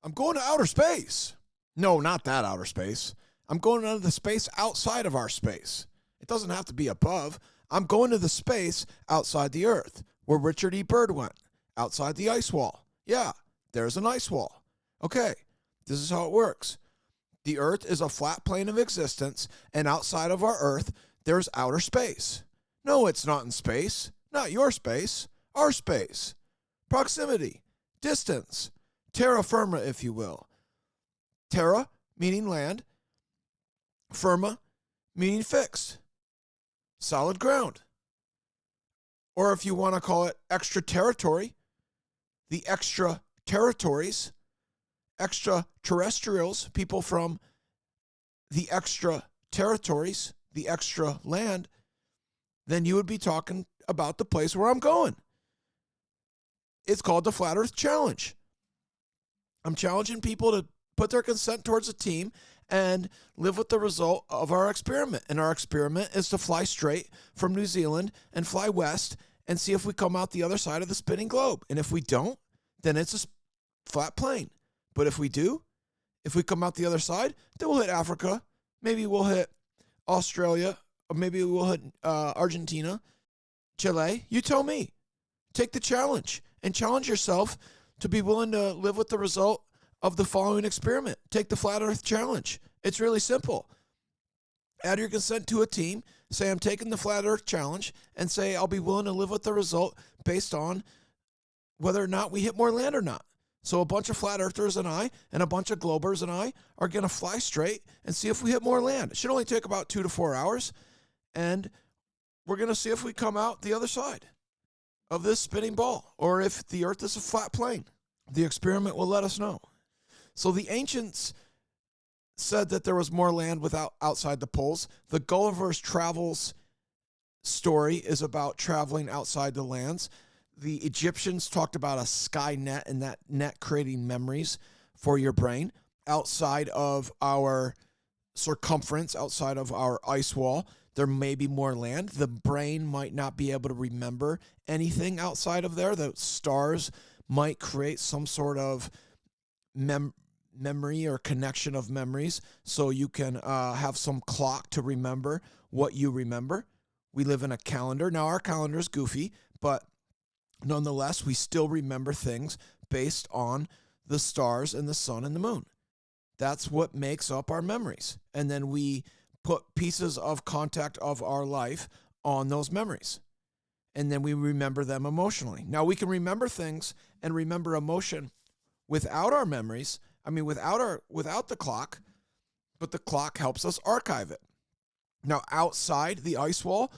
I'm going to outer space. No, not that outer space. I'm going into the space outside of our space. It doesn't have to be above. I'm going to the space outside the Earth, where Richard E. Byrd went, outside the ice wall. Yeah, there's an ice wall. Okay, this is how it works. The Earth is a flat plane of existence, and outside of our Earth, there's outer space. No, it's not in space. Not your space. Our space. Proximity. Distance. Terra firma, if you will. Terra, meaning land. Firma, meaning fixed. Solid ground. Or if you want to call it extra territory, the extra territories, extraterrestrials, people from the extra territories, the extra land, then you would be talking about the place where I'm going. It's called the Flat Earth Challenge. I'm challenging people to put their consent towards a team and live with the result of our experiment. And our experiment is to fly straight from New Zealand and fly west and see if we come out the other side of the spinning globe. And if we don't, then it's a flat plane. But if we do, if we come out the other side, then we'll hit Africa. Maybe we'll hit Australia, or maybe we'll hit Argentina, Chile. You tell me. Take the challenge and challenge yourself to be willing to live with the result of the following experiment. Take the Flat Earth Challenge. It's really simple. Add your consent to a team. Say, I'm taking the Flat Earth Challenge, and say, I'll be willing to live with the result based on whether or not we hit more land or not. So a bunch of flat earthers and I and a bunch of globers and I are going to fly straight and see if we hit more land. It should only take about 2 to 4 hours. And we're going to see if we come out the other side of this spinning ball, or if the Earth is a flat plane. The experiment will let us know. So the ancients said that there was more land outside the poles. The Gulliver's Travels story is about traveling outside the lands. The Egyptians talked about a sky net, and that net creating memories for your brain outside of our circumference, outside of our ice wall. There may be more land. The brain might not be able to remember anything outside of there. The stars might create some sort of memory or connection of memories, so you can have some clock to remember what you remember. We live in a calendar. Now, our calendar is goofy, but nonetheless, we still remember things based on the stars and the sun and the moon. That's what makes up our memories. And then we put pieces of contact of our life on those memories. And then we remember them emotionally. Now, we can remember things and remember emotion without our memories. I mean, without the clock, but the clock helps us archive it. Now, outside the ice wall,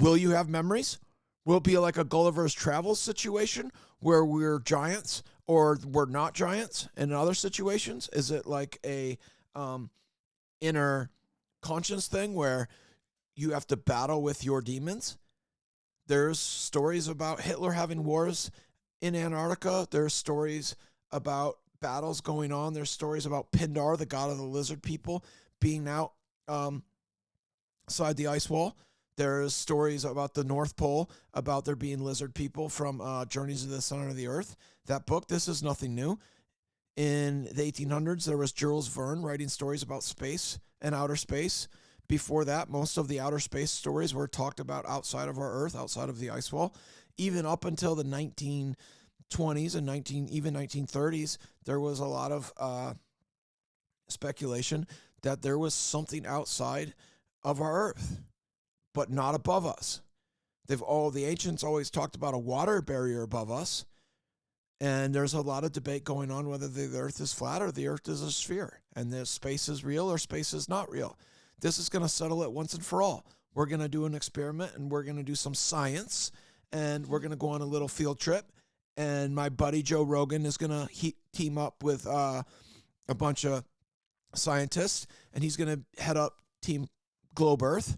will you have memories? Will it be like a Gulliver's Travels situation where we're giants or we're not giants in other situations? Is it like a inner conscience thing where you have to battle with your demons? There's stories about Hitler having wars in Antarctica. There's stories about battles going on. There's stories about Pindar, the god of the lizard people, being out outside the ice wall. There's stories about the North Pole, about there being lizard people from Journeys to the Center of the Earth. That book, this is nothing new. In the 1800s, there was Jules Verne writing stories about space and outer space. Before that, most of the outer space stories were talked about outside of our Earth, outside of the ice wall. Even up until the 1920s and even 1930s, there was a lot of speculation that there was something outside of our Earth, but not above us. The ancients always talked about a water barrier above us, and there's a lot of debate going on whether the Earth is flat or the Earth is a sphere, and the space is real or space is not real. This is going to settle it once and for all. We're going to do an experiment, and we're going to do some science, and we're going to go on a little field trip, and my buddy Joe Rogan is going to team up with a bunch of scientists, and he's going to head up Team Globe Earth.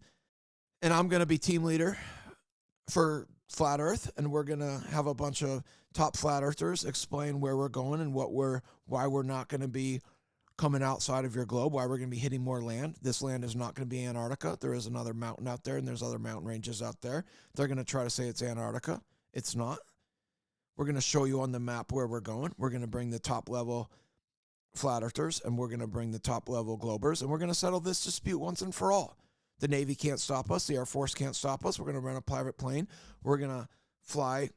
And I'm going to be team leader for Flat Earth, and we're going to have a bunch of top flat earthers explain where we're going and why we're not going to be coming outside of your globe, why we're going to be hitting more land. This land is not going to be Antarctica. There is another mountain out there, and there's other mountain ranges out there. They're going to try to say it's Antarctica. It's not. We're going to show you on the map where we're going. We're going to bring the top level flat earthers, and we're going to bring the top level globers, and we're going to settle this dispute once and for all. The Navy can't stop us. The Air Force can't stop us. We're going to run a private plane. We're going to fly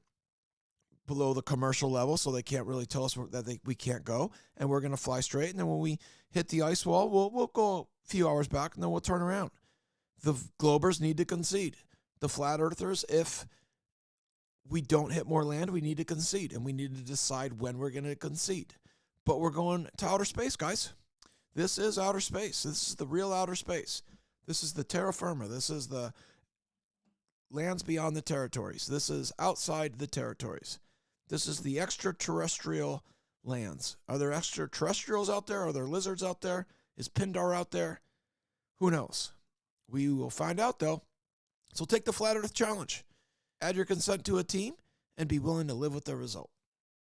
below the commercial level so they can't really tell us that we can't go. And we're going to fly straight. And then when we hit the ice wall, we'll go a few hours back, and then we'll turn around. The globers need to concede. The flat earthers, if we don't hit more land, we need to concede. And we need to decide when we're going to concede. But we're going to outer space, guys. This is outer space. This is the real outer space. This is the terra firma. This is the lands beyond the territories. This is outside the territories. This is the extraterrestrial lands. Are there extraterrestrials out there? Are there lizards out there? Is Pindar out there? Who knows? We will find out, though. So take the Flat Earth Challenge. Add your consent to a team and be willing to live with the result.